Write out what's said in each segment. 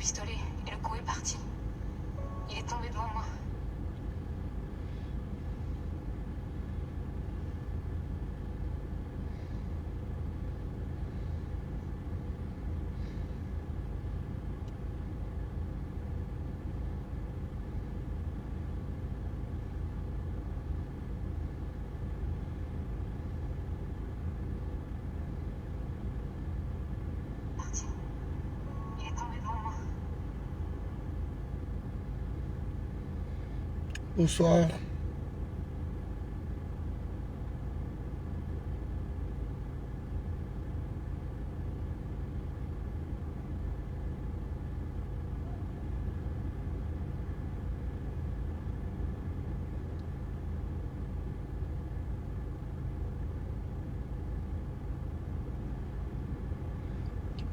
pistolet et le coup est parti. Il est tombé devant moi. Il est tombé devant moi. Bonsoir.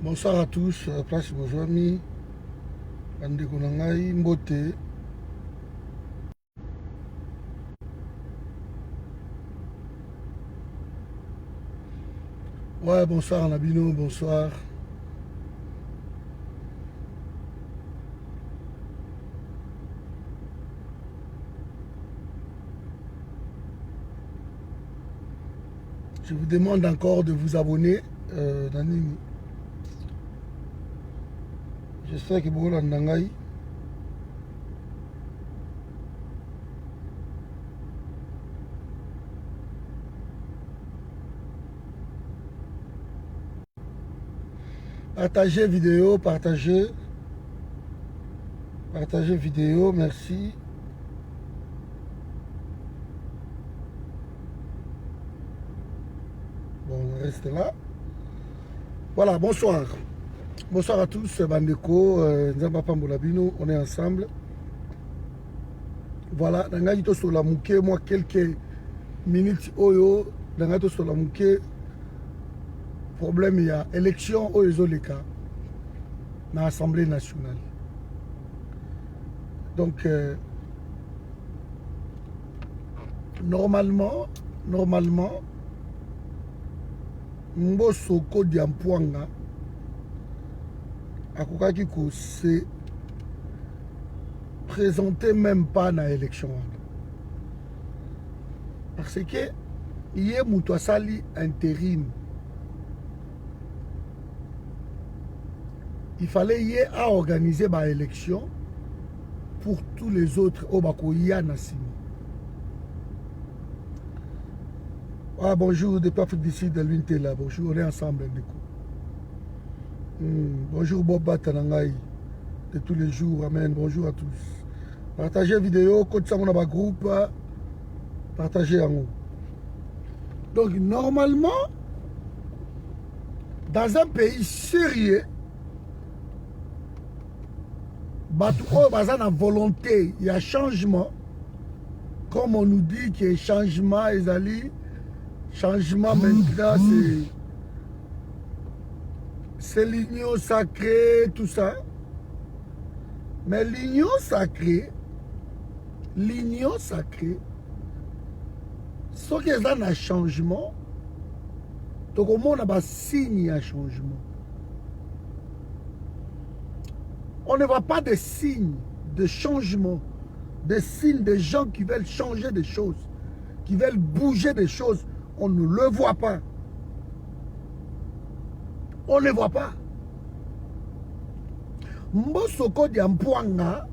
Bonsoir à tous, place Bozwami, bandeko na ngai mbote. Ouais, bonsoir Nabino, bonsoir. Je vous demande encore de vous abonner. Nanini. J'espère que vous l'avez entendu. Partagez vidéo, partagez vidéo, merci. Bon, on reste là. Voilà, bonsoir. Bonsoir à tous, Bandeko, Nzamba Pambolabino, on est ensemble. Voilà, Nangaito sur la mouke, moi quelques minutes, Oyo, Nangaito sur la mouke. Problème, il y a élection aux Ezoleka dans l'Assemblée nationale. Donc, normalement, Mbosso Kodiampuanga akokaki ko se présenter même pas dans l'élection. Parce que il y a mutu asali intérim. Il fallait y à organiser l'élection pour tous les autres au Bakoya Nassimo. Ah, bonjour, depuis Afrique du Sud, de l'Untela. Bonjour, on est ensemble. Bonjour, Bob Batanangaï, de tous les jours. Amen. Bonjour à tous. Partagez la vidéo, code ça mon groupe. Partagez en haut. Donc, normalement, dans un pays sérieux, il y a volonté, il y a changement. Comme on nous dit qu'il y a changement, changement maintenant, c'est l'union sacrée, tout ça. Mais l'union sacrée, ce qui est dans un changement, donc on a un signe à changement. On ne voit pas de signes de changement, des signes de gens qui veulent changer des choses, qui veulent bouger des choses. On ne le voit pas. On ne le voit pas. Mbosso Kodiampuanga,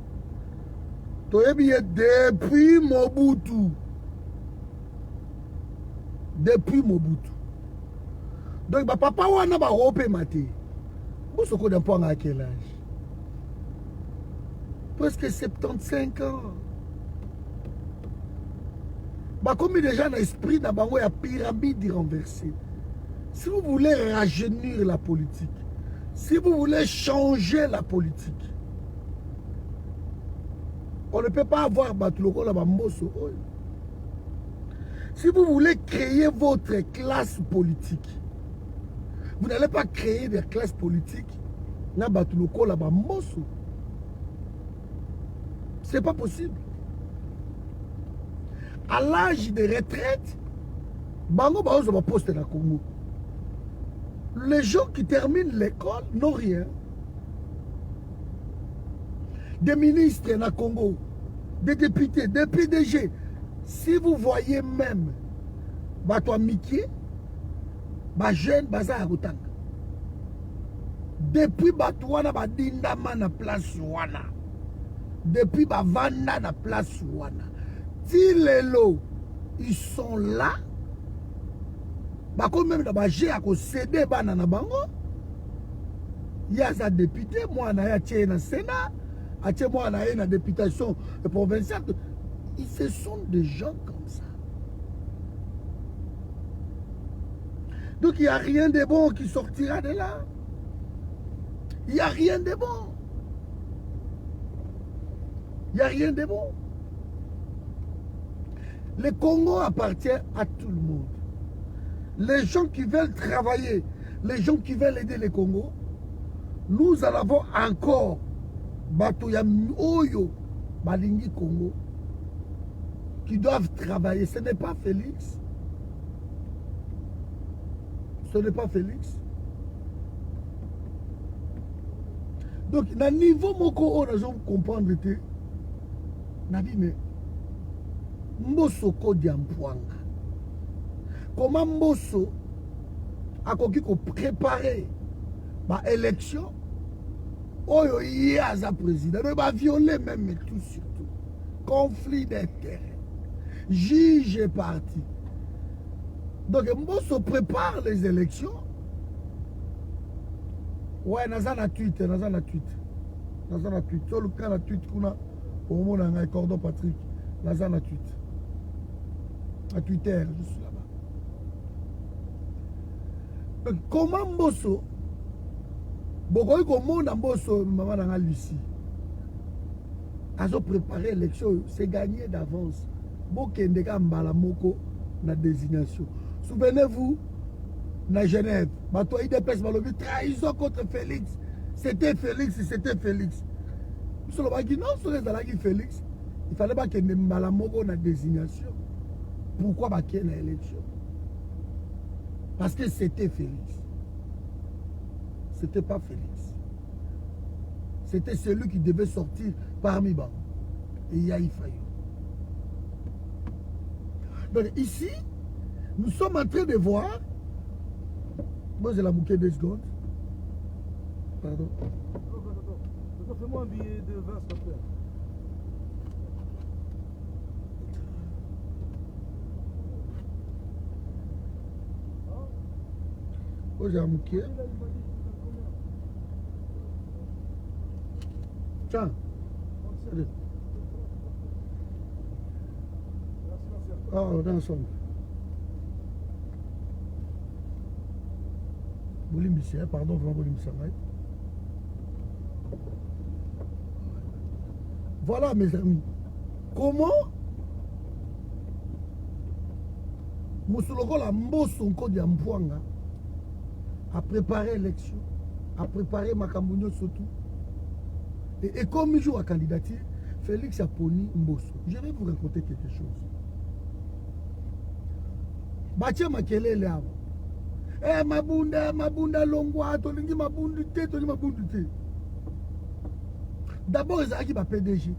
depuis Mobutu. Depuis Mobutu. Donc, papa wana ba rope maté. Mbosso Kodiampuanga à quel âge? Presque 75 ans. Comme les gens ont l'esprit dans la pyramide renversée. Si vous voulez rajeunir la politique, si vous voulez changer la politique, on ne peut pas avoir Batuloko la Bamboso. Si vous voulez créer votre classe politique, vous n'allez pas créer des classes politiques na Batuloko la Bamboso. C'est pas possible. À l'âge de retraite, Bango Baozo va poster dans le Congo. Les gens qui terminent l'école n'ont rien. des ministres na Congo, des députés, des PDG. Si vous voyez même Bato Mickey, ba jeune baza ya kotanga. Depuis bato wana ba dindama na place wana. Depuis ba vanda na place wana. Ti lelo ils sont là. Ba comme même da ba j'ai à céder bana na bango. Il y a des députés, moi na ya tché na Sénat, a tché moi na na députation provinciale. Ce sont des gens comme ça. Donc il n'y a rien de bon qui sortira de là. Il n'y a rien de bon. Il n'y a rien de bon. Le Congo appartient à tout le monde. Les gens qui veulent travailler, les gens qui veulent aider le Congo, nous en avons encore. Batoya Oyo, Balingi Congo, qui doivent travailler. Ce n'est pas Félix. Ce n'est pas Félix. Donc, dans le niveau moko, on a comprendre que Nabi, mais Mbosso Kodi Mpwanga. Comment Mbosso a préparé l'élection? Oyo Yaza président. Il va violer même tout surtout. Conflit d'intérêts. Juge et parti. Donc, Mbosso prépare les élections. Ouais, Nazana tweet, Nazana tweet. Nazana tweet. Sur le cas, la tweet qu'on a au moment où on a cordon Patrick. Nazana tweet. À Twitter, je suis là-bas. Donc, comment Mbosso, Bokoy Komona Mbosso, maman dans Lucie, a préparé l'élection, c'est gagné d'avance. Bokendeka Mbalamoko, la désignation. Souvenez-vous, na Genève, Bato IDPS Malobi, trahison contre Félix. C'était Félix, c'était Félix. Sur le bagi, non, sur les alagis Félix, il fallait pas qu'il y ait Mbalamoko la désignation. Pourquoi pas qu'il y ait l'élection? Parce que c'était Félix. C'était pas Félix. C'était celui qui devait sortir parmi eux. Et il y a Ifayo. Donc ici, nous sommes en train de voir. Moi, j'ai la bouquet de secondes. Pardon. Fais-moi un billet de 20, s'il te plaît. Moi, j'ai un bouquet. Tiens. Ah, on est ensemble. Boulimbissé, pardon, vraiment Boulimbissé. Voilà, mes amis. Comment Moussoloko la Mbosso Kodi Mpwanga a préparé l'élection, a préparé Makambunyo surtout. Et comme il joue à candidature, Félix a poni Mbosso. Je vais vous raconter quelque chose. Batia Makele là. Eh mabunda longwa tolingi mabundu te tolingi mabundu te. D'abord ils ont PDG.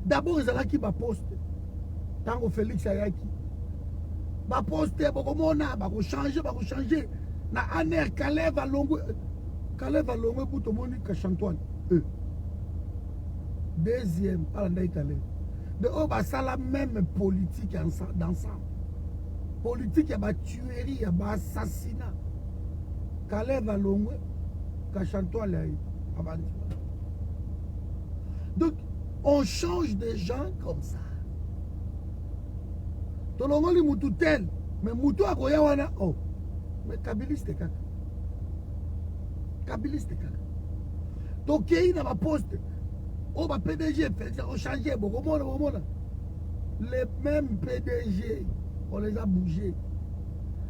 D'abord ils ont poste. Tango Félix ayaki. Ba poste bokomona ba ko changer na aner Kaleva Longwe pour tout le monde Kachantoine. Deuxième par la Italie. De oh ba ça la même politique d'ensemble. Politique, il y a des tueries, il y a des assassinats. Kaleva Longwe, Kachantoa donc, on change des gens comme ça. Tolongo li mutu tel, mais mutu akoya wana, oh, mais Kabiliste kaka. Kabiliste kaka. Donc, il y a un poste, oh, ba PDG, on change, les mêmes PDG. On les a bougés.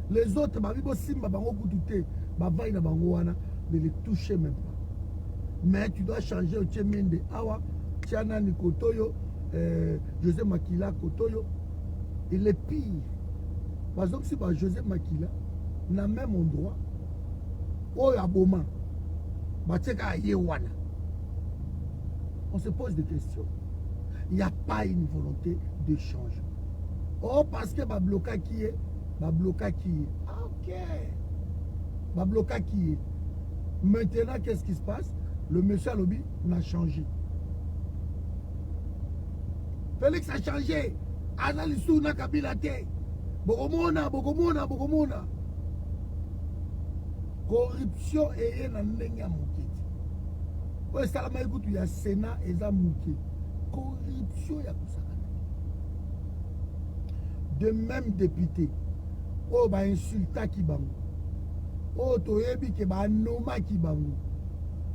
Les autres, ne les touchez même pas. Mais tu dois changer au Tchemende. Awa, Tiana Nikotoyo, José Makila Kotoyo. Il est pire. Par exemple, si José Makila n'a même endroit, on se pose des questions. Il n'y a pas une volonté de changement. Oh, parce que ma bloca qui est, ah, ok. Ma bloca qui est. Maintenant, qu'est-ce qui se passe? Le monsieur à lobby n'a changé. Félix a changé. Azalisou n'a kabila te. Bokomona. Corruption et na ndenge ya mokiti. Oyo salama ekutu ya Sénat eza moke. Corruption ya kusakana. De même député. Oh ba insulta ki bango. Oh toyebi ke ba noma ki bango.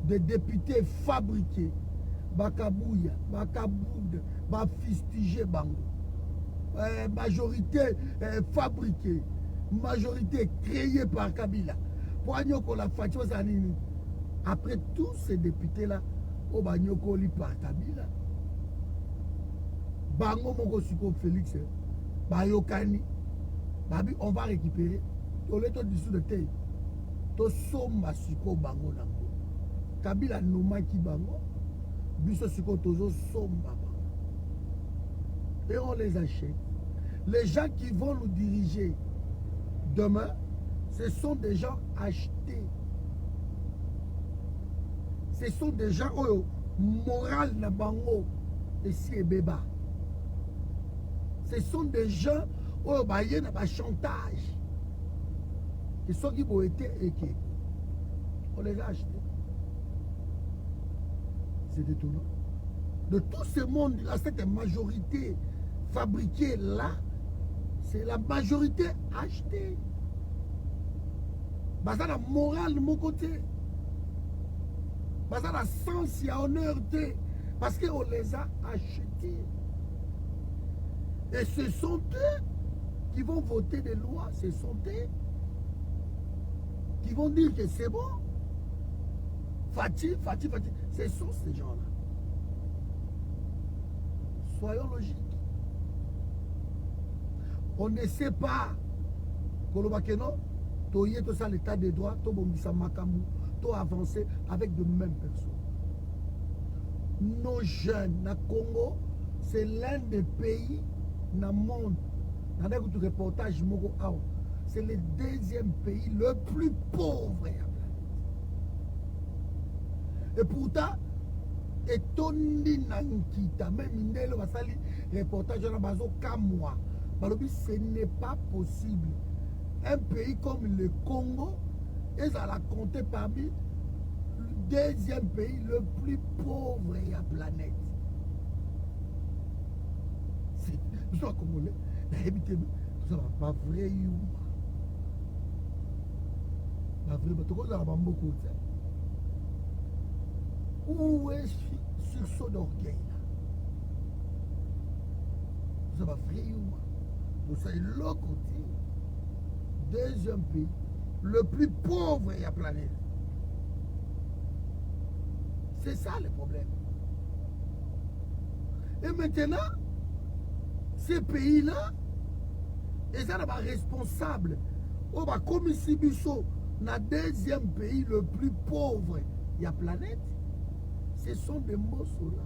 Des députés fabriqués. Bakabouya, bakaboude, bafistige bango. Majorité fabriquée. Majorité créée par Kabila. Après tous ces députés-là, au Banyoko li par Kabila. Bango Moko Suko Félix, Bayokani, Babi, on va récupérer. Au lieu de dessous de terre, to somba Suko Bango Nango. Kabila Nomaki Bango, Biso Suko Tozo Somba Bango. Et on les achète. Les gens qui vont nous diriger demain, ce sont des gens achetés. Ce sont des gens oh, moral na bango et si et béba. Ce sont des gens oh baye na ba chantage. Qui sont qui ont été et qui on les a achetés. C'est étonnant. De tout ce monde là, cette majorité fabriquée là, c'est la majorité achetée. Baza la morale de mon côté. Baza la sens et honneur de. Parce qu'on les a achetés. Et ce sont eux qui vont voter des lois. Ce sont eux qui vont dire que c'est bon. Fatih. Ce sont ces gens-là. Soyons logiques. On ne sait pas. Kolobakeno. Toye tout ça l'état des droits, to bombisa makamu, to avancer avec de mêmes personnes. Nos jeunes, na Congo, c'est l'un des pays dans le monde. Dans le reportage, c'est le deuxième pays le plus pauvre. Et pourtant, et Tony Nankita, même Indelo Basali, reportage dans Bazo Kamwa, ce n'est pas possible. Un pays comme le Congo, ils allaient compter parmi le deuxième pays le plus pauvre de la planète. Nous sommes Congolais, nous sommes pas vrai. Où est ce sursaut d'orgueil là? Nous sommes pas vrai. Nous sommes l'autre côté. Deuxième pays, le plus pauvre de la planète. C'est ça le problème. Et maintenant, ces pays-là, ils sont responsables. Comme ici, le deuxième pays le plus pauvre de la planète, ce sont des Mossola.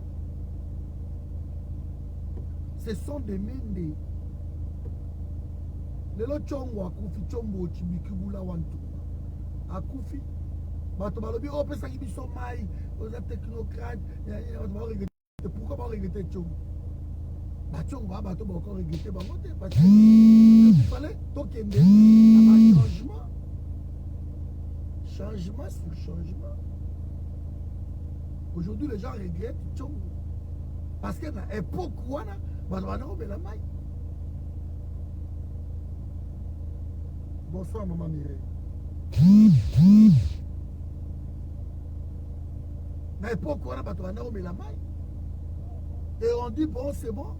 Ce sont des Mende. Lelo chongo akufi chombo chimikibula wantu akufi bato balobi opesa kibiso mai oza technocrate bato regretter pourquoi ba regretter chongo ba chongo ba bato ba encore regretter bango te parce que il fallait tokende na changement sur changement. Aujourd'hui les gens regrettent chongo parce que na époque wana bato bana obela mai. Bonsoir, maman Mireille. À l'époque, on a battu un homme et la maille. Et on dit, bon, c'est bon.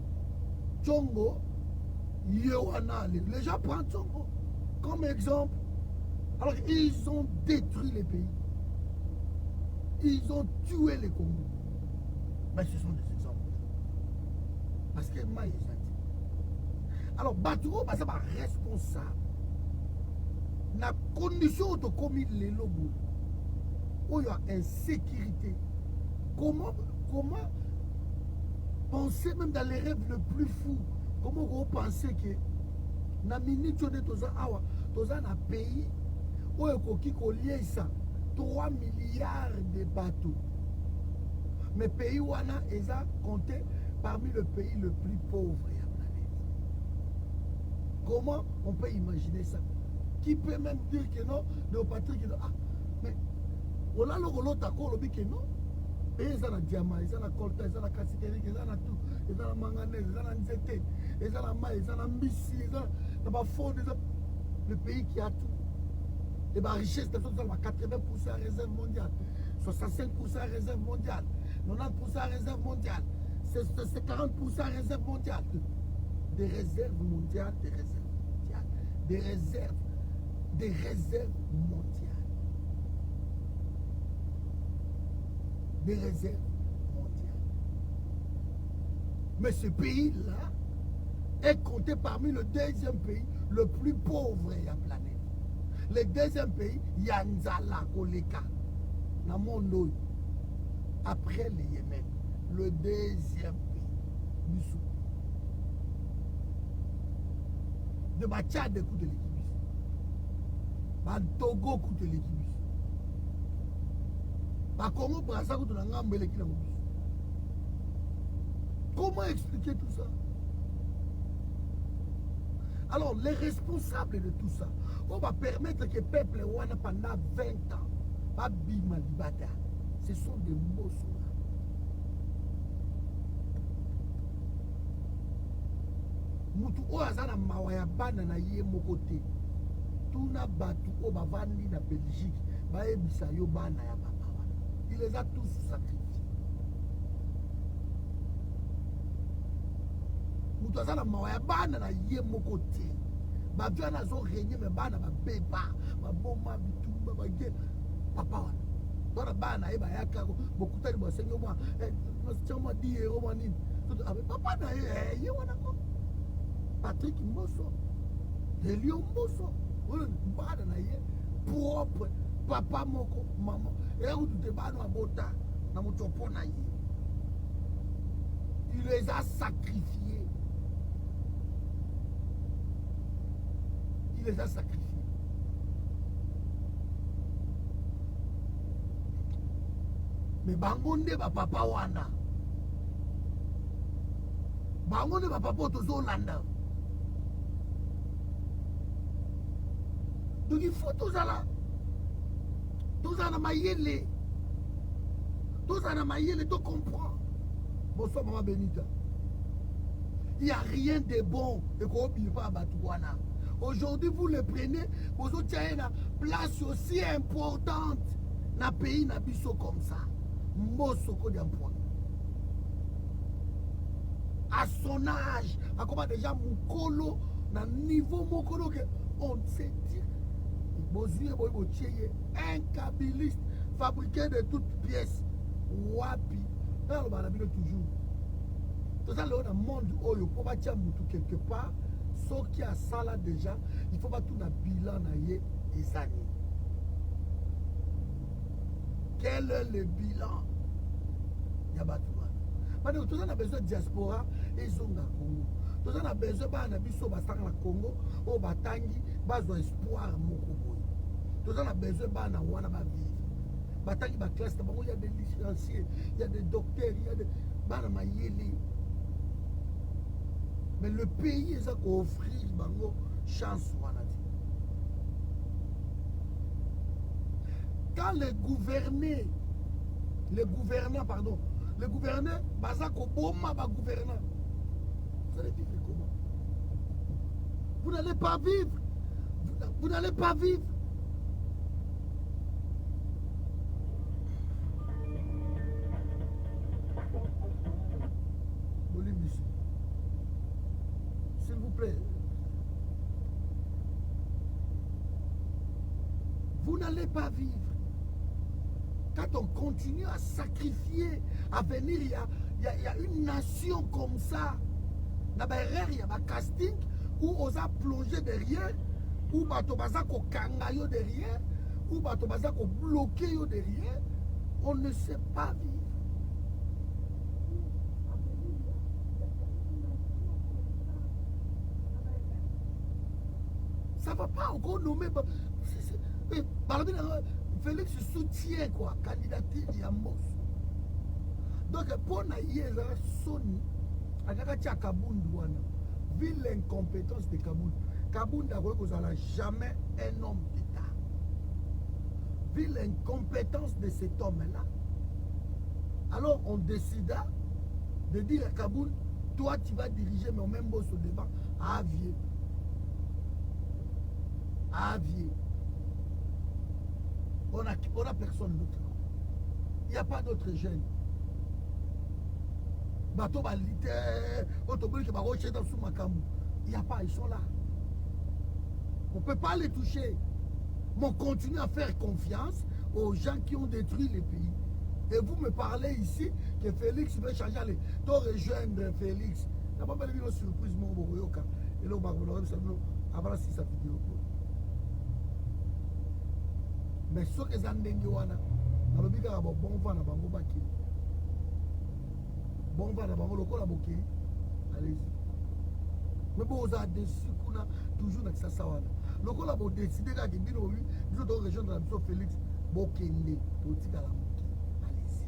Tchongo, Yowana. Les gens prennent Tchongo comme exemple. Alors, ils ont détruit les pays. Ils ont tué les Congos. Mais ce sont des exemples. Parce que maille, ils ont dit. Alors, Baturo, ça va responsable. La condition de commis les lobos où il y a insécurité, comment Pensez même dans les rêves les plus fous. Comment vous pensez que na minute on est dans un pays où il y a 3 milliards de bateaux. Mais pays où on a compté parmi le pays le plus pauvre de la planète. Comment on peut imaginer ça? Qui peut même dire que non, Léopatrie que non? Ah, mais on a l'autre accord que non. Ils ont un diamant, ils ont un coltan, ils ont un cassiterie, ils ont un tout, ils ont un manganèse, ils ont un nzete, ils ont un maïs, ils ont un mbissi, ils ont un fond, le pays qui a tout. Et la richesse, c'est 80% réserve mondiale, 65% réserve mondiale, 90% réserve mondiale, c'est 40% réserve mondiale. Des réserves mondiales, des réserves mondiales, des réserves mondiales. Des réserves mondiales. Mais ce pays-là est compté parmi le deuxième pays le plus pauvre de la planète. Le deuxième pays, Yanzala Koleka, dans le monde, après le Yémen, le deuxième pays, Bissou. De Tchad écoute l'équibus. Togo écoute l'équibus. Congo Brazza écoute l'équibus. Comment expliquer tout ça? Alors, les responsables de tout ça, on va permettre que le peuple wana pendant 20 ans, pas bima libata. Ce sont des mots là. Mutu o azana mawaya bana na ye mokote. Tuna batu o bavandi na Belgique, ba ebisa yo bana ya papa wana. Il les a tous sacrifiés. Mutu azana mawaya bana na ye mokote. Ba viana zo régner me bana ba beba, ba boma bitumba ba ge papa wana. Dora bana eba yaka bokutani ba senyo mwa chama di ero mani. Papa na ye wana ko. Patrick Mbosso, Elio Mbosso, bana na ye propre papa moko maman. Et où tu te bats à bota na motopo na ye. Il les a sacrifiés. Il les a sacrifiés. Mais bangonde ba papa wana. Bangonde ba papa tozo landa. Donc il faut tous à la maïele, tu comprends. Bonsoir maman Benita. Il n'y a rien de bon et qu'on ne pas à Batouana. Aujourd'hui vous le prenez, vous avez une place aussi importante dans le pays na biso comme ça. Mosoko d'emploi. À son âge, à comment déjà Mukolo, dans niveau Mukolo que on sait dire. Un kabyliste fabriqué de toutes pièces. Wapi. Alors, on a toujours. Tout ça, dans le monde où il faut bâtir quelque part, ce qui a ça là déjà, il faut pas tout un bilan des années. Quel est le bilan? Il y a pas tout. Maintenant, tout ça, on a besoin de diaspora et zonga Congo. Tout ça, on a besoin de biso basang la Congo, au batangi, bazo espoir moko. Tout ça, on a besoin de wana ba vivre. Batangi ba classe, il y a des licenciés, il y a des docteurs, il y a des bana mayeli. Mais le pays est à offrir bango chance wana. Quand les gouverneurs, Bazako Boma va gouverner. Vous allez vivre comment? Vous n'allez pas vivre. Vous n'allez pas vivre. S'il vous plaît. Vous n'allez pas vivre. Quand on continue à sacrifier, à venir, il y a une nation comme ça. Il y a un casting où on a plongé derrière, où on a kanga derrière, où on a bloqué derrière. On ne sait pas vivre. ça va pas encore nommer. Félix soutient quoi, candidature ya Mbosso. Donc pour naïe Sony, à Kabundu wana, vu l'incompétence de Kabundu. Kabundu n'a jamais un homme d'État. Vu l'incompétence de cet homme-là, alors on décida de dire à Kabundu, toi tu vas diriger, mais même Mbosso devant à Avier. À Avier. On a personne d'autre. Il n'y a pas d'autre jeunes. Bateau balité, autobus qui va rocher dans sous Makamou. Il n'y a pas, ils sont là. On ne peut pas les toucher. Mais on continue à faire confiance aux gens qui ont détruit le pays. Et vous me parlez ici que Félix veut changer les. Tu rejoindre Félix. Il n'y a pas de surprise, mon Boroyoka. Et là, on va avant si sa vidéo. Mais ce que les Andengé wana, dans le biga bon vent na bango baki. Bon vent na bango lokola boki. Allez-y. Mais bon vous a déçu kuna toujours na ça wana. Lokola bo décider ka ke bino wi, nous doit rejoindre la mission Félix Bokende politique à la moki. Allez-y.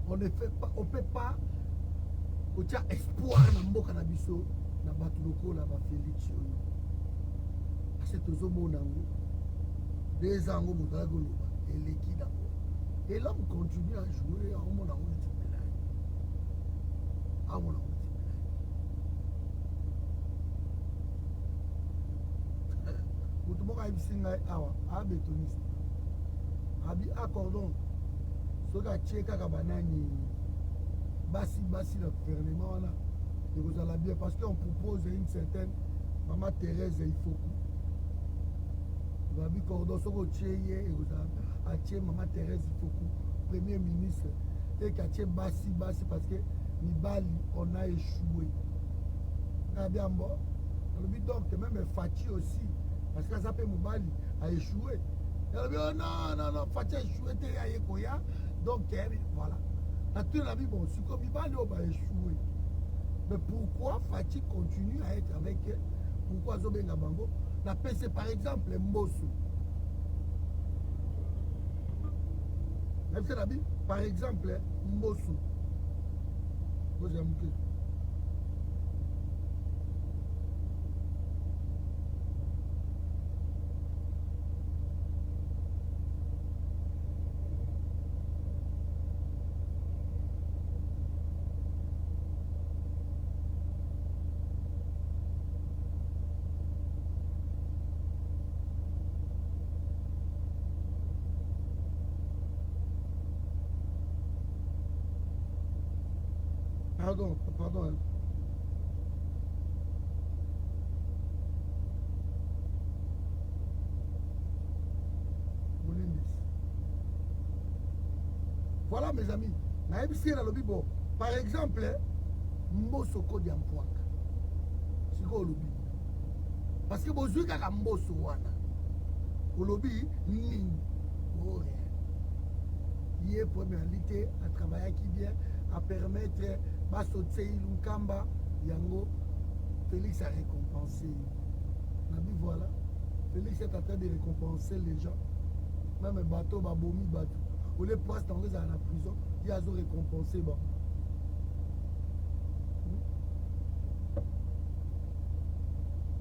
On ne fait pas, on peut pas au tia espoir na mboka na biso na batu lokola ba Félix yoyo. C'est toujours mon angle. Des angles, mon dragon, et l'équipe d'abord. Et l'homme continue à jouer à mon angle de Timbelay. À mon angle de Timbelay. Pour tout le monde, il y a un bétoniste. Il y a un cordon. Ce qui a tché à banani. Bassi, le gouvernement. Et vous allez bien. Parce qu'on propose une certaine Maman Thérèse, il faut. Babi cordon soko tcheye et vous a Maman Thérèse Fokou, premier ministre, et qui a Bassi parce que Mibali on a échoué. Bien bon, donc même Fati aussi, parce que ça peut Mibali a échoué. Elle dit non, Fati a échoué, donc voilà. Naturellement, bon, si comme Mibali on va échouer. Mais pourquoi Fati continue à être avec elle? Pourquoi Zobenga Bango? La PC par exemple Mbosso. Par exemple Mbosso. Vous avez montré. Pardon. Voilà mes amis. Par exemple, Mbosso Kodi Ampoaka. C'est quoi le lobby? Parce que vous avez un Mbosso wana. Le lobby, oh rien. Il est pour réalité à travailler qui vient à permettre Bassotse Lunkamba, Yango, Félix a récompensé. Nabi voilà, Félix est en train de récompenser les gens. Même bateau, babomi, bateau. Au lieu de passer dans la prison, il a récompensé. Bon.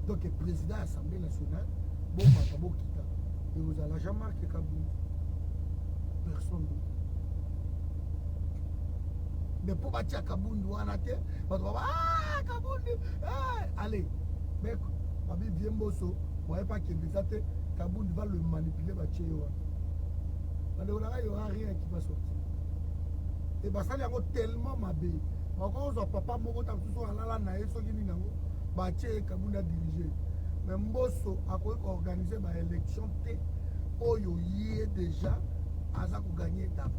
Donc le président de l'Assemblée nationale, bon, Matabo Kita. Et vous allez jamais marqué Kabou. Personne d'autre. Mais pour bâtir Kabundu, on a été, ah, Kabundu, allez, mais, Babi vient Mbosso, vous ne voyez pas qu'il y a Kabundu va le manipuler, il n'y aura rien qui va sortir. Et ça, il y a tellement mabé. Encore, papa, mon gars, tout ça, là, na eso qui n'a pas Kabundu a dirigé. Mais Mbosso a organisé une élection, Oyo y est déjà, à ça pour gagner d'avance.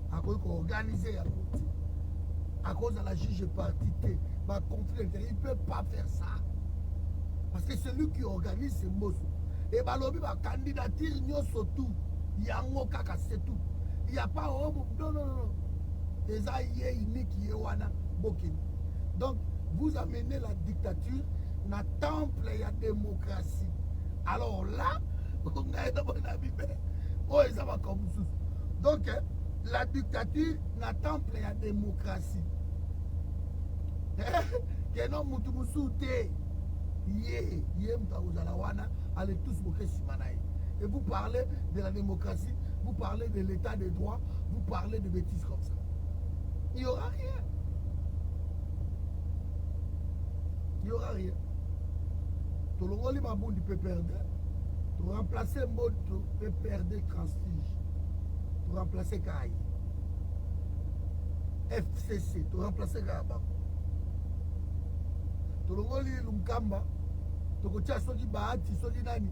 À cause qu'on organise à cause de la juge partité, ma conflit intérieur, il ne peut pas faire ça. Parce que celui qui organise c'est Mbosso. Et balobi ma candidature surtout, il y a un kaka c'est tout. Il n'y a pas non. Les aïe unique qui est wana bokini. Donc vous amenez la dictature na temple ya démocratie. Alors là, donc la dictature na temple ya démocratie. Que non mutu musute yé mutauzalawana allez tous moquer simanaï. Et vous parlez de la démocratie, vous parlez de l'état de droit, vous parlez de bêtises comme ça. Il n'y aura rien. Il n'y aura rien. Tout le monde m'a dit peut perdre. Tu remplacer mode peut perdre transtige. Tu remplacer Kaï. FCC, tu remplacer Gaba. Tout le monde l'umkamba. Tu kotia soki bahati soki nani.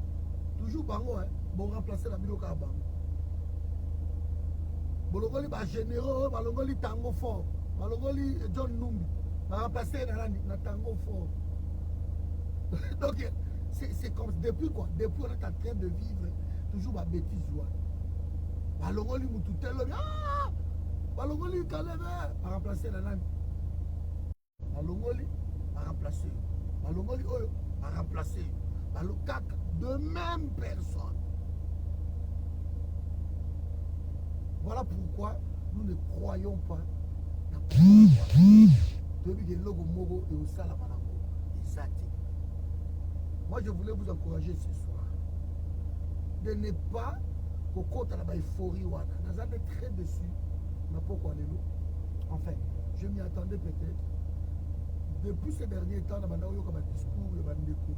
Toujours bango hein. Bon remplacer la biloka bango. Bolongoli ba généraux, balongoli tango fort. Balongoli John Numbi. Va remplacer na tango fort. Donc c'est comme depuis quoi? Depuis on est en train de vivre toujours ma bêtise joie. Balongoli mututelo. Ah! Balongoli kalebe va remplacer la nani. Balongoli va remplacer. Balongoli oyo va remplacer. Balokaka de même personne. Voilà pourquoi nous ne croyons pas dans moi, je voulais vous encourager ce soir de ne pas kokota la euphorie wana. Nazane très déçu. Enfin, je m'y attendais peut-être. Depuis ces derniers temps, dans le discours,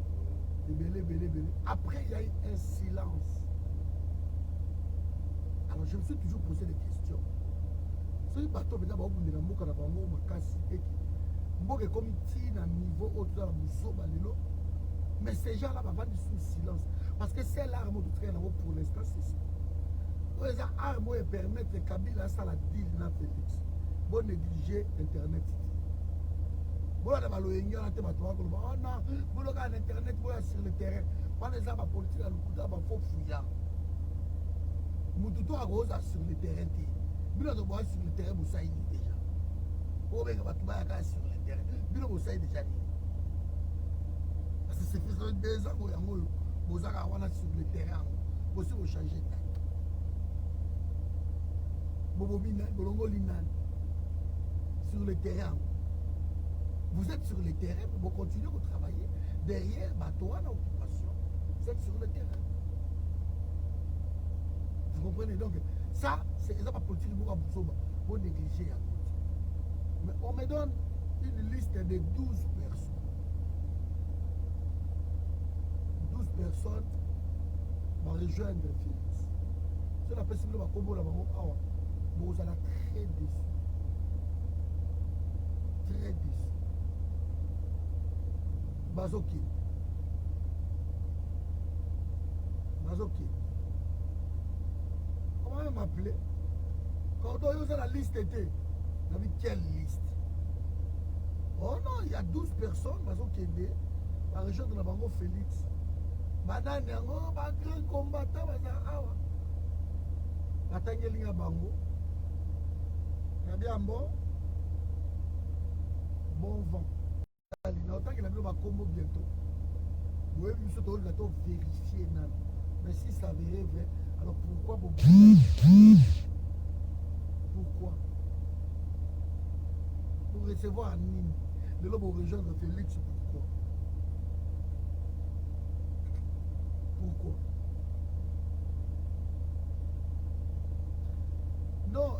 après, il y a eu un silence. Alors, je me suis toujours posé des questions. Ce bateau, mais ces gens-là vont vendre sous silence. Parce que c'est l'arme de train pour l'instant, c'est ça. Les armes permettent Kabila ça la deal na Félix. Bon négliger Internet. Bon la baloyenga na te bato ko ba non, bon le gars Internet bon sur le terrain. Quand les armes politiques à l'oukuta ba faut fouiller. Mututo a goza sur le terrain. Bilo de bois sur le terrain vous ça déjà. Bon ben ba tuba ya sur le terrain. Bilo vous ça déjà. Parce que c'est fait 2 ans que vous avez sur le terrain. Vous avez changé de taille. Sur le terrain. Vous êtes sur le terrain, vous continuez à travailler. Derrière, Batoa, l'occupation, vous êtes sur le terrain. Vous comprenez? Donc, ça, c'est la politique vous négligez. Mais on me donne une liste de 12 personnes. 12 personnes vont rejoindre Félix. Si la personne va combo là, vous allez très déçu. Très déçu. Bazoki. Bazoki. Comment m'appeler? Quand on a la liste était, on a vu quelle liste? Oh non, il y a 12 personnes, Bazoki, la région de la Bango Félix. Madame yango ba grand combattant baza awa batangeli nga bango na bien bon vent ali na autant que la ba combo bientôt oui monsieur to la to vérifier nan mais si ça avéré vrai alors pourquoi pour recevoir Nîmes de l'homme rejoindre Félix pourquoi? Non,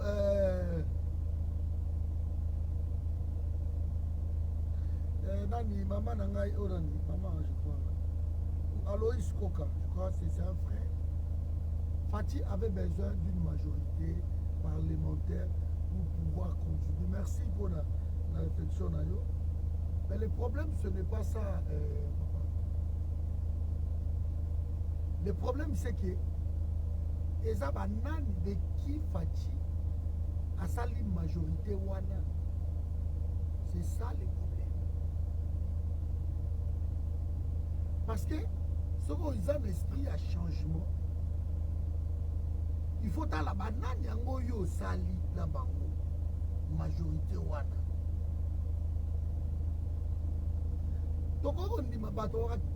Nani, maman Nangai Orani, maman, je crois. Aloïs Koka, je crois que c'est un frère. Fatih avait besoin d'une majorité parlementaire pour pouvoir continuer. Merci pour la réflexion, Nayo. Mais le problème, ce n'est pas ça, papa. Le problème, c'est que les abanan de qui Fatih a sali majorité wana. C'est ça le problème. Parce que ce qu'ils ont l'esprit à changement, il faut à la banane yango yo sali la bango majorité wana. Donc, on dit,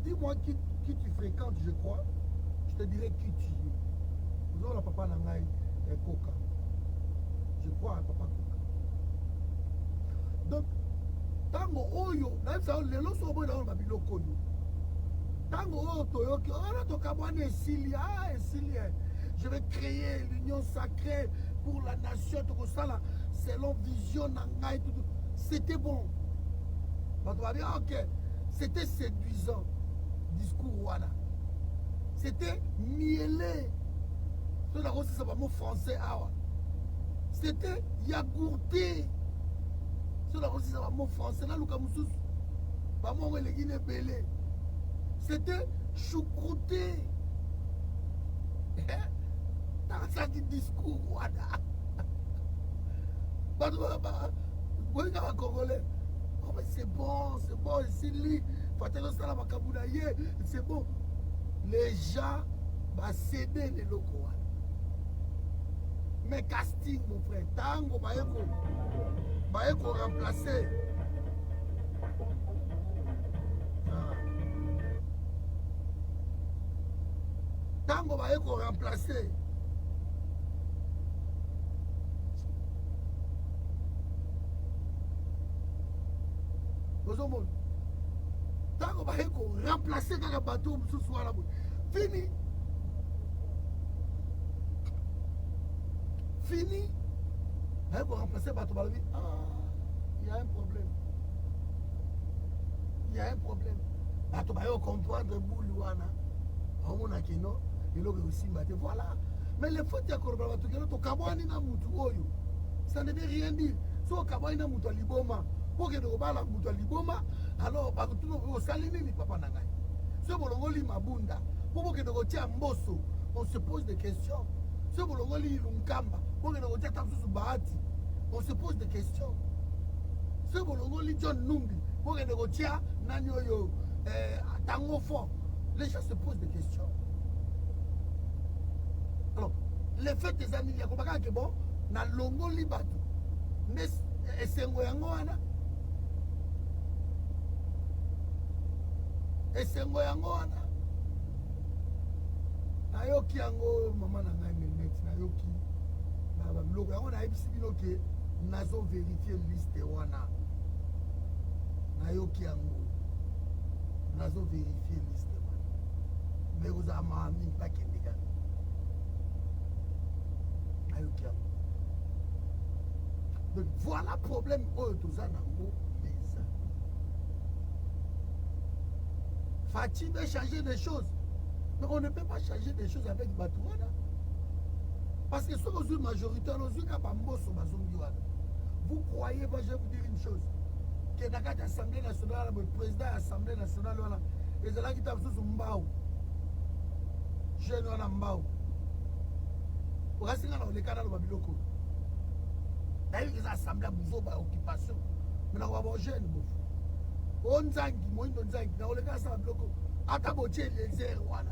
dis-moi qui tu fréquentes, je crois. Je te dirai qui tu es. Vous avez papa Nangaï et Coca. Je crois à papa Coca. Donc, tango oyo, même ça, les lois sont bonnes dans le biloko yo. Tango oyo, toyoki, on a ton cabane Esilia, je vais créer l'union sacrée pour la nation, tout ça là, selon vision Nangaï, tout. C'était bon. On va dire, ok, c'était séduisant, discours Wana. C'était mielé. C'est un mot français. C'était yagourté. C'est un mot français. C'était choucrouté. Dans ça qui discours Wana. Congolais. Oh, mais c'est bon, c'est bon. Les gens vont céder les locaux. Mais casting, mon frère, tango, va remplacer. Tango, va remplacer. Tango va remplacer le bateau ce soir. Fini. Fini. Il va remplacer le bateau. Ah, il y a un problème. Il y a un problème. Bateau va comprendre Boulouana. On a qui non. Il a aussi battu. Voilà. Mais les fautes de Korbato, ça ne veut rien dire. Si on a un mouton liboma. Pour que nous parlons de Liboma, alors par tout le salini ni papa nangai. Ce bolongoli mabunda, pour que nous tient Mbosso, on se pose des questions. Ce bolongoli lunkamba, pour que nous tient Tamsu Bahati, on se pose des questions. Ce bolongoli John Numbi, pour que nous tient Nanyoyo, Tango Fort, les gens se posent des questions. Alors, les fêtes des amis, il y a que bon, na longoli batu, et c'est ngoyangoana. Esengo yango wana nayoki yango mama na ngai net nayoki baba biloko yango nayebisi bino ke nazo vérifier liste wana nayoki yango nazo vérifier liste wana mais kozala mawa mingi bakende kaka nayoki yango. Donc voilà problème oyo toza nango les amis. Fatih veut changer des choses. Mais on ne peut pas changer des choses avec Batouana. Parce que sur les majoritaires, vous croyez, moi je vais vous dire une chose. Que dans l'Assemblée nationale, le président de l'Assemblée nationale, les gens qui tapent sur Mbao. Jeune ou Mbao. Vous restez dans le canal de Babiloko. D'ailleurs, les assemblées ont une occupation. Mais on va voir jeune. Onzangi, Moïndo Nzangi, dans le cas de Bloko, Atabotier les airs, voilà.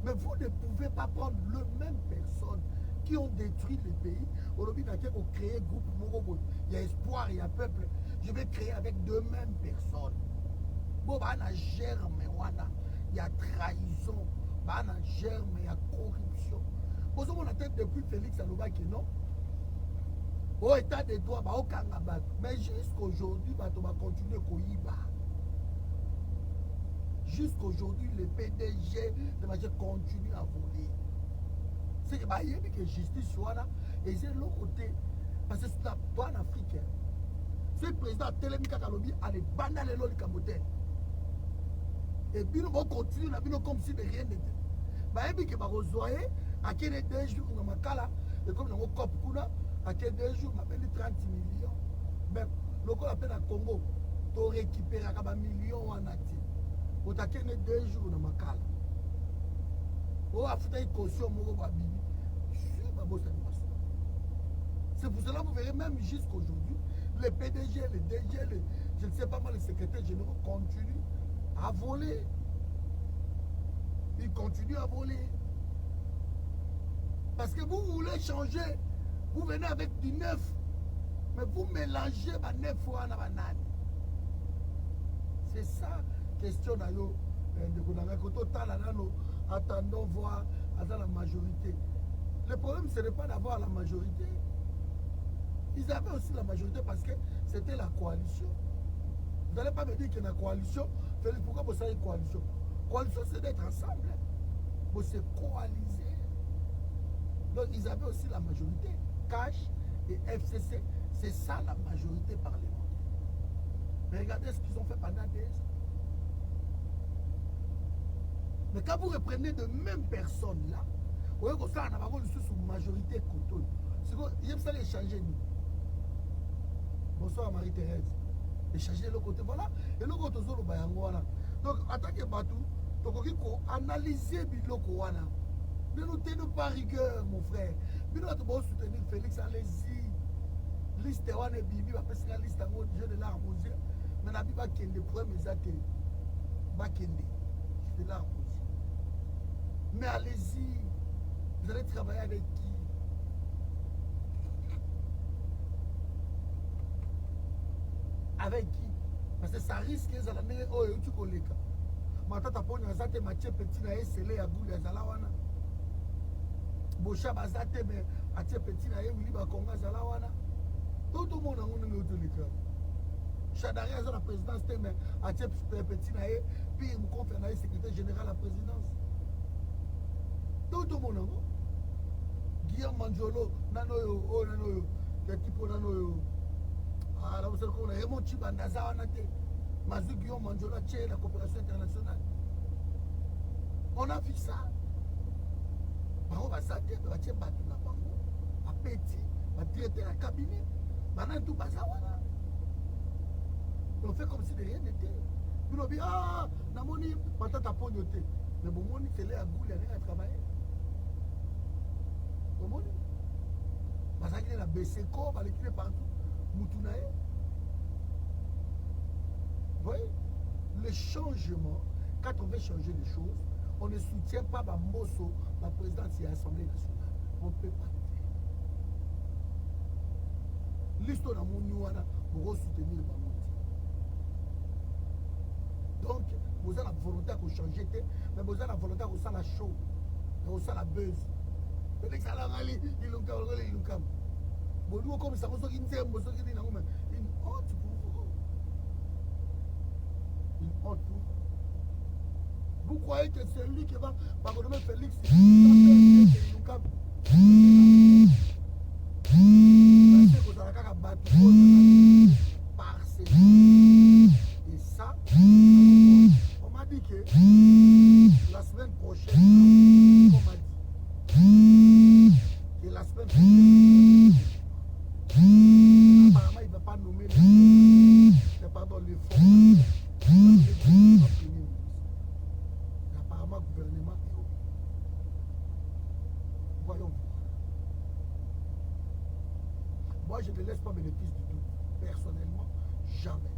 Mais vous ne pouvez pas prendre les mêmes personnes qui ont détruit le pays. Aujourd'hui, il y a créé un groupe Morobo. Il y a espoir, il y a peuple. Je vais créer avec deux mêmes personnes. Bon, il y a germe, il y a trahison, il y a germe, il y a corruption. Vous avez la tête depuis Félix Aloba qui non. Au état de droit, mais jusqu'aujourd'hui, on va continuer à Koyiba. Jusqu'aujourd'hui, le PDG continue à voler. C'est que la justice soit là, et c'est l'autre côté. Parce que c'est la douane africaine. Ce président Télémika Kalobi a les banales et les camotés. Et puis nous continuer comme si de rien n'était. Et puis que va rejoindre à quel 2 jours dans ma cala, et comme dans mon cop, à quel 2 jours, on appelle 30 millions. Mais le qu'on appelle à Congo, tu récupères à millions en actif. On a 2 jours dans ma cala. On a fait une caution, c'est pour cela que vous verrez même jusqu'aujourd'hui, les PDG, les DG, je ne sais pas moi, les secrétaires généraux continuent à voler. Ils continuent à voler. Parce que vous voulez changer. Vous venez avec du neuf. Mais vous mélangez ma neuf fois à la banane. C'est ça, question d'ailleurs. Attendons voir à la majorité. Le problème, ce n'est pas d'avoir la majorité. Ils avaient aussi la majorité parce que c'était la coalition. Vous n'allez pas me dire qu'il y a une coalition. Félix, pourquoi vous savez coalition? Coalition, c'est d'être ensemble. Vous se coaliser. Donc, ils avaient aussi la majorité. Cash et FCC, c'est ça la majorité parlementaire. Mais regardez ce qu'ils ont fait pendant des ans. Mais quand vous reprenez de mêmes personnes là, vous voyez que ça, on a une majorité coton. C'est quoi? Il y a ça les changer nous. Bonsoir Marie-Thérèse. Échanger de l'autre côté. Voilà. Et l'autre côté, c'est le Bayangoana. Donc, en tant que Batou, tu peux analyser Bilokoana. Ne nous tenons pas rigueur, mon frère. Mais nous devons soutenir Félix, allez-y. Liste Wan et Bibi, va passer la liste en jeu de l'art musée. Mais la Bibi va kende pour mes athées. Va kende. C'est l'art musée. Mais allez-y. Vous allez travailler avec qui? Avec qui? Parce que ça risque que ça la nègre oh tu collègues. Maintenant ta pone azate Mathieu Petit na esselé ya boule azala wana. Bocha bazate mais Mathieu Petit na ye wili ba konga azala wana. Tout le monde a un numéro de l'écran. Chadari a la présidence mais Mathieu Petit na ye puis il me confie na secrétaire général à la présidence. Tout le monde a un. Guillaume Manjolo nano yo oh nano yo que tipo nano yo. Ah, là, vous savez qu'on a Raymond Chibandaza, on a été. Mazou Guillaume Mandjola, la coopération internationale. On a vu ça. On va s'attendre, on va tirer battre la bango. À petit, on va traiter la cabinet. Maintenant, tout passe à voilà. On fait comme si de rien n'était. Puis on dit, ah, Namoni, maintenant t'as pognoté. Mais bon, on c'est là à goût, il y a rien à travailler. Bon, parce qu'il y a la BCCO, on va l'écrire partout. Moutunae. Vous voyez, le changement, quand on veut changer les choses, on ne soutient pas Bamboso, la présidence de l'Assemblée nationale. On ne peut pas le faire. L'histoire de Mouniouana pour soutenir Bamouti. Donc, vous avez la volonté de changer, mais vous avez la volonté de faire la show, de faire la buzz. Vous avez la rallye, il l'ont bon, comme ça, vous avez une honte pour vous. Une honte pour vous. Vous croyez que c'est lui qui va pardonner Félix? Et ça, on m'a dit que la semaine prochaine, on m'a dit que la semaine prochaine, apparemment, il ne va pas nommer les fonds. Apparemment, le gouvernement est au. Voyons. Moi, je ne laisse pas bénéfice du tout. Personnellement, jamais.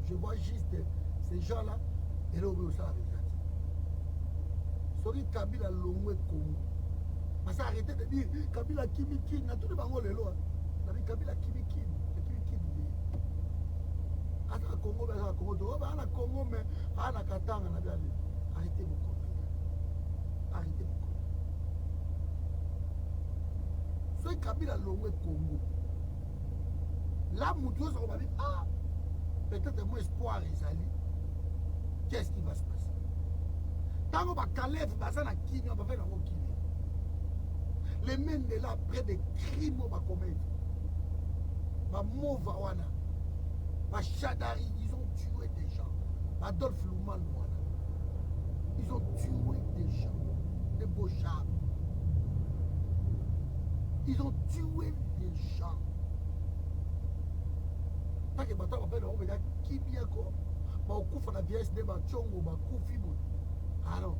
Je vois juste ces gens-là, et là, on ça avec ça. Sorry, Kabila Longwe Congo. Parce que arrêtez de dire Kabila Kimiki, n'a tout le monde les lois. Kabila Kimiki. Ata Congo, à Congo, à Congo, mais à la Katanga, arrêtez vos conneries. Arrêtez vos conneries. Soyez Kabila Longwe Congo. Là, Moutouos, on va dire, ah, peut-être mon espoir est allé. Qu'est-ce qui va se passer? Tant qu'on va Calais, on va faire la Kini, on va faire la Kini. Les mêmes de là, près des crimes, on va commettre. Mouvawana, Chadari, ils ont tué des gens. Adolphe Louman, ils ont tué des gens, des beaux chars. Ils ont tué des gens. Tant que maintenant on appelle, on va dire qui bien quoi. Ma coupe la vieillesse de ma tchongo, ma coupe fibre. Ah non.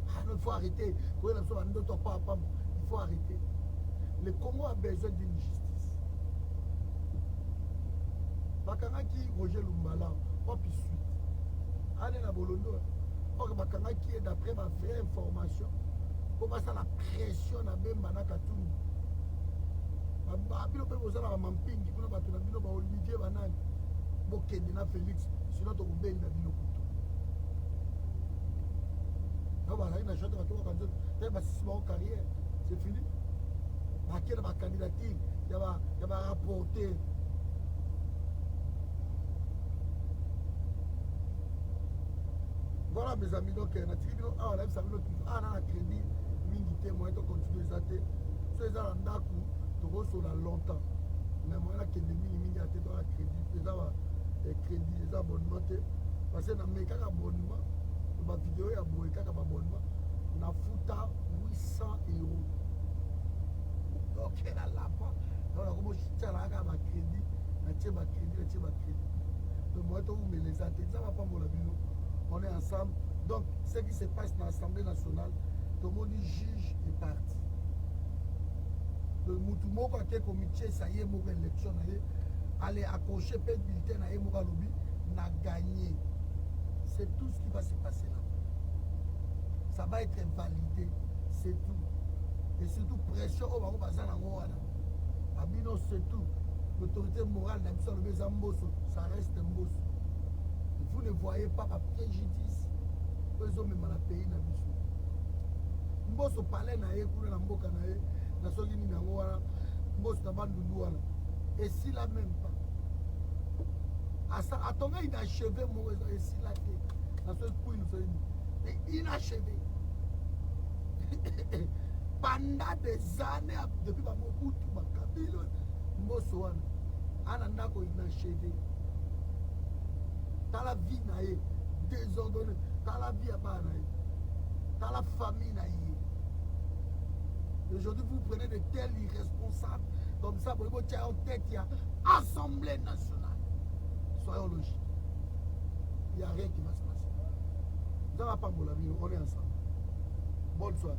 Ah non, il faut arrêter. Il faut arrêter. Le Congo a besoin d'une justice. Bakangaki Roger Lumbala, pas plus suite. Allez la Bolondo. Or Bakangaki est d'après ma vraie information. Pour passer la pression na Bemba na Katuni. Babilo pe bozala ba mampingi kuna batu na bino ba Olivier banani. Bokende na Félix sinon tokobenda bino kutu na bazali na jote bato bakanzo te basisi bango carrière c'est fini bakena bacandidature ya barapporter voilà mes amis donc natiki bino awa nayebisa bino toujours awa na crédit mingi te moyen tocontinue eza te so eza na ndako tokosola longtemps mais moyen nakende mingimingi ya te toka crédit eza crédit eza abonnement te parce que namei kaka abonnement bavideo ya boye kaka baabonnement nafuta 800 €. Donc nalapa nakomotiala kaka bacrédit natie bacrédit donc moyen tokumela eza te eza bapambola bino on est ensemble donc ce qui se passe dans l'Assemblée nationale tomoni juge et parti mutu moko ake komitié sa ye moko élection na ye allez accrocher pe bulletin na ye moko alobi na gagné. C'est tout ce qui va se passer là. Ça va être validé, c'est tout. Et surtout pression au bango bazana ngwana. Abino c'est tout. L'autorité morale n'a pas le besoin mbosso, ça reste mbosso. Vous ne voyez pas ma préjudice. Ils ont même la pays na biso. Mbosso palais na ye kuna na mboka na ye. Na soki ni nango wana mbosso na bandundu wana. Et si la même pas. Attends, inachevé mon et si la tête. Dans ce coup, mais inachevé. Pendant des années, depuis ma Mobutu, ma Kabila, Mbosoana, Anandako inachevé. T'as la vie naïe, désordonnée, t'as la vie à Banaï, t'as la famille naïe. Aujourd'hui, vous prenez de tels irresponsables comme ça pour vous tirer en tête, il y a Assemblée nationale. Soyons logiques. Il n'y a rien qui va se passer. Nous n'avons pas mon avis, on est ensemble. Bonne soirée.